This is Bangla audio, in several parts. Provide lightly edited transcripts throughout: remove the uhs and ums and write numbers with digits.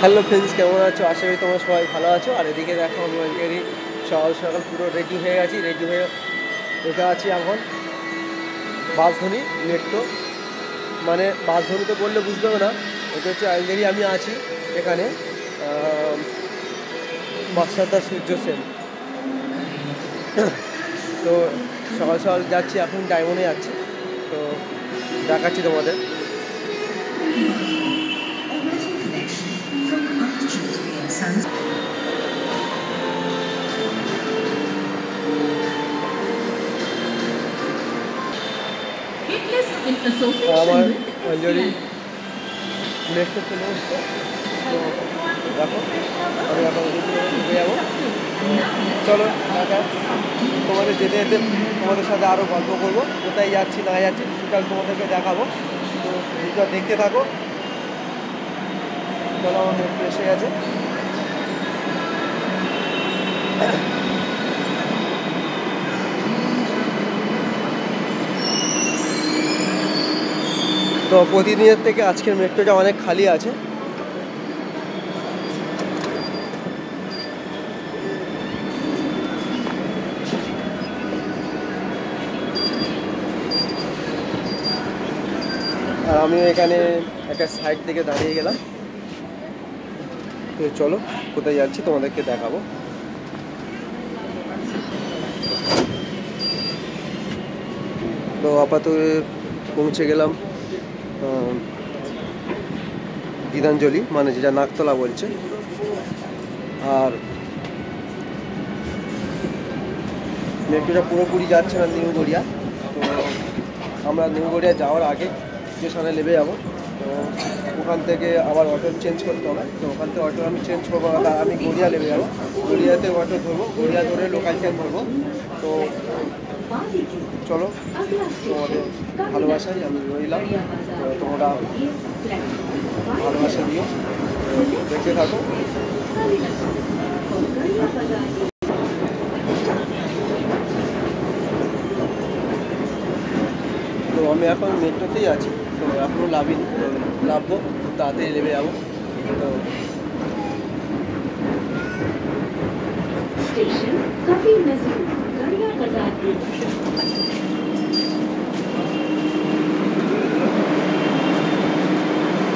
হ্যালো ফ্রেন্ডস, কেমন আছো? আশা করি তোমরা সবাই ভালো আছো। আর এদিকে দেখো আমি অলরেডি সকাল সকাল পুরো রেডি হয়ে গেছি। রেডি হয়ে বসে আছি এখন বাসধনী মেট্রো, মানে বাসধনী তো বললে বুঝতে হবে না, এটা হচ্ছে অলরেডি আমি আছি এখানে মাস্টারদা সূর্য সেন। তো সকাল সকাল যাচ্ছি, এখন ডায়মন্ডে যাচ্ছি, তো দেখাচ্ছি তোমাদের। আমার অলরেডি মেট্রো চলে এসছে, তো দেখো আমি এখন ঢুকে যাবো। চলো দেখা, তোমাদের যেতে যেতে তোমাদের সাথে আরও গল্প করবো, কোথায় যাচ্ছি না যাচ্ছি টোটাল তোমাদেরকে দেখাবো। তো ভিডিওটা দেখতে থাকো। চলো, আমার মেট্রো এসে গেছে। তো প্রতিদিনের থেকে আজকের মেট্রোটা অনেক খালি আছে। আর আমি এখানে একটা সাইড থেকে দাঁড়িয়ে গেলাম। তো চলো কোথায় যাচ্ছি তোমাদেরকে দেখাবো। তো আপাতত পৌঁছে গেলাম গীতাঞ্জলি, মানে যেটা নাকতলা বলছে। আর মেট্রোটা পুরোপুরি যাচ্ছে না নিউ গড়িয়া, তো আমরা নিউ গড়িয়া যাওয়ার আগে স্টেশনে নেমে যাবো। তো ওখান থেকে আবার অটো চেঞ্জ করতে হবে, তো ওখান থেকে অটো আমি চেঞ্জ করবো, আর আমি গড়িয়া নেমে যাবো। গড়িয়াতে অটো ধরবো, গড়িয়া ধরে লোকাল ট্রেন ধরবো। তো চলো, তোমাদের ভালোবাসাই আমি রইলাম, তোমরা ভালোবাসা দিও, দেখতে থাকো। তো আমি এখন মেট্রোতেই আছি, তো এখনও লাভবো, তাড়াতাড়ি নেমে যাবো।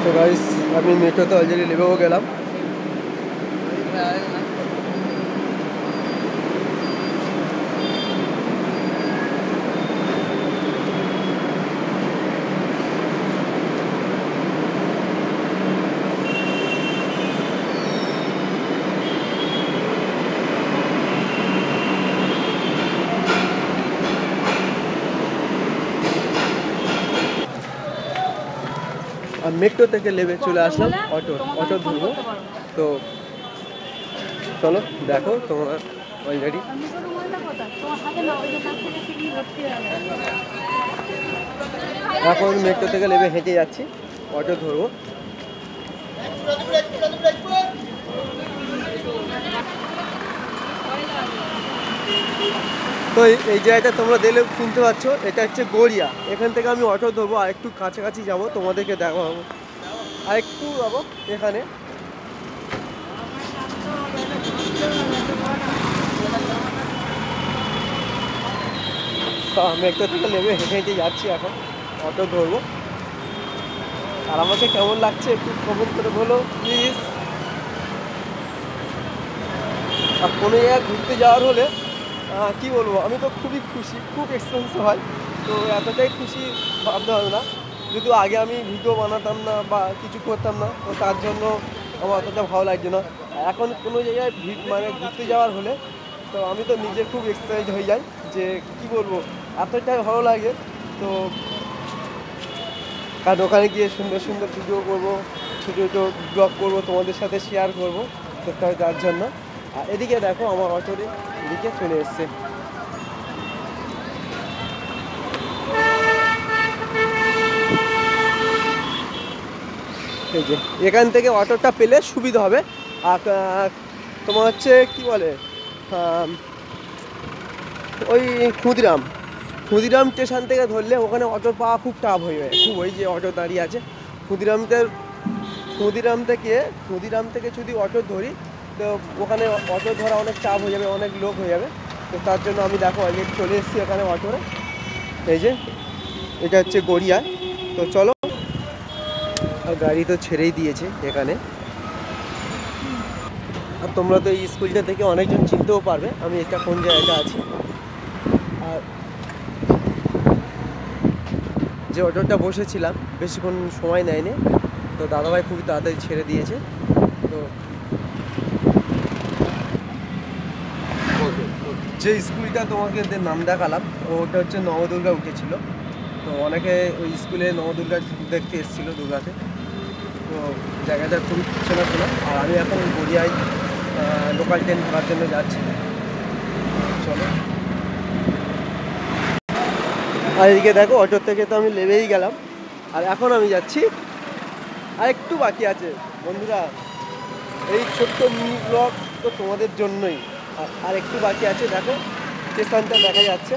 তো গাইস, আমি মেট্রোতে অলরেডি নেমেও গেলাম। আর মেট্রো থেকে নেমে চলে আসলাম অটো ধরবো। তো চলো দেখো তোমরা অলরেডি। এখন মেট্রো থেকে নেমে হেঁটে যাচ্ছি, অটো ধরবো। তো এই জায়গাটা তোমরা দেখলে শুনতে পাচ্ছ, এটা হচ্ছে গড়িয়া। এখান থেকে আমি অটো ধরবো, আর একটু কাছাকাছি যাবো, তোমাদেরকে দেখাবো। আর একটু যাবো এখানে। আমি একটা থেকে নেমে হেঁটে হেঁটে যাচ্ছি, এখন অটো ধরবো। আর আমাকে কেমন লাগছে একটু কমেন্ট করে বলো প্লিজ। আর কোনো জায়গায় ঘুরতে যাওয়ার হলে কি বলবো, আমি তো খুবই খুশি, খুব এক্সপেন্সিভ হয়, তো এতটাই খুশি ভাবতে হবে না। যদিও আগে আমি ভিডিও বানাতাম না বা কিছু করতাম না, তো তার জন্য আমার অতটা ভালো লাগছে না। এখন কোনো জায়গায় মানে ঘুরতে যাওয়ার হলে তো আমি তো নিজে খুব এক্সাইটেড হয়ে যাই, যে কি বলবো, এতটাই ভালো লাগে। তো কারণ ওখানে গিয়ে সুন্দর সুন্দর ভিডিও করবো, ছোটো ছোটো ব্লগ করবো, তোমাদের সাথে শেয়ার করবো, তো তার জন্য। আর এদিকে দেখো আমার অটোর দিকে চলে এসছে। এই যে এখান থেকে অটোটা পেলে সুবিধা হবে। আর তোমার হচ্ছে কি বলে, ওই ক্ষুদিরাম স্টেশন থেকে ধরলে ওখানে অটো পাওয়া খুব টাফ হয়ে যায়, খুব। ওই যে অটো দাঁড়িয়ে আছে ক্ষুদিরামটার ক্ষুদিরাম থেকে যদি অটো ধরি তো ওখানে অটো ধরা অনেক চাপ হয়ে যাবে, অনেক লোক হয়ে যাবে। তো তার জন্য আমি দেখো আগে চলে এসেছি এখানে অটোরে। এই যে এটা হচ্ছে গড়িয়া। তো চলো, আর গাড়ি তো ছেড়েই দিয়েছে এখানে। আর তোমরা তো এই স্কুলটা থেকে অনেকজন চিনতেও পারবে আমি এটা কোন জায়গাটা আছি। আর যে অটোটা বসেছিলাম বেশিক্ষণ সময় নেয়নি, তো দাদাভাই খুবই তাড়াতাড়ি ছেড়ে দিয়েছে। তো যে স্কুলটা তোমাকে নাম দেখালাম ওটা হচ্ছে নবদুর্গা উঠেছিল। তো অনেকে ওই স্কুলে নবদুর্গা দেখতে এসেছিলো দুর্গাতে। তো জায়গাটা খুবই চেনাশোনা। আর আমি এখন গড়িয়ায় লোকাল ট্রেন ধরার জন্য যাচ্ছি। চলো, আর এদিকে দেখো অটোর থেকে তো আমি নেমেই গেলাম। আর এখন আমি যাচ্ছি, আর একটু বাকি আছে বন্ধুরা। এই ছোট্ট মিনি ব্লগ তো তোমাদের জন্যই। আর একটু বাকি আছে, দেখো স্টেশনটা দেখা যাচ্ছে।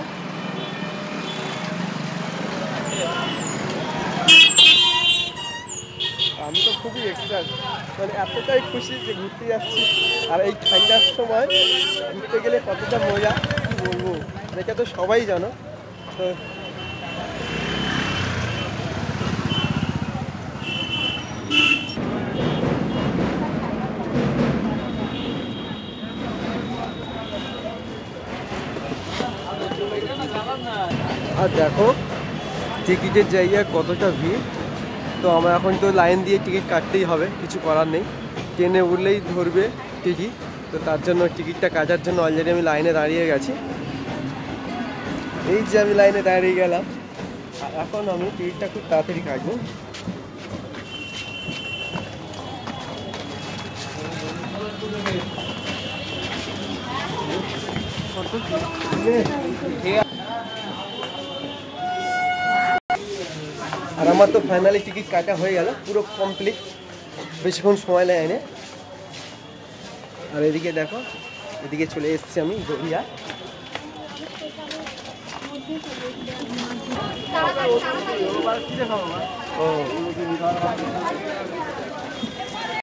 আমি তো খুবই এক্সাইটেড, মানে এতটাই খুশি যে ঘুরতে যাচ্ছি। আর এই ঠান্ডার সময় ঘুরতে গেলে কতটা মজা কী বলবো, এটা তো সবাই জানো। তো আর দেখো টিকিটের জায়গায় কতটা ভিড়। তো আমরা এখন তো লাইন দিয়ে টিকিট কাটতেই হবে, কিছু করার নেই। ট্রেনে উঠলেই ধরবে টিকিট, তো তার জন্য টিকিটটা কাটার জন্য অলরেডি আমি লাইনে দাঁড়িয়ে গেছি। এই যে আমি লাইনে দাঁড়িয়ে গেলাম, আর এখন আমি টিকিটটা খুব তাড়াতাড়ি কাটবো। আর আমার তো ফাইনালি টিকিট কাটা হয়ে গেল, পুরো কমপ্লিট, বেশিক্ষণ সময় লাগেনি। আর এদিকে দেখো, এদিকে চলে এসেছি আমি গড়িয়া। ও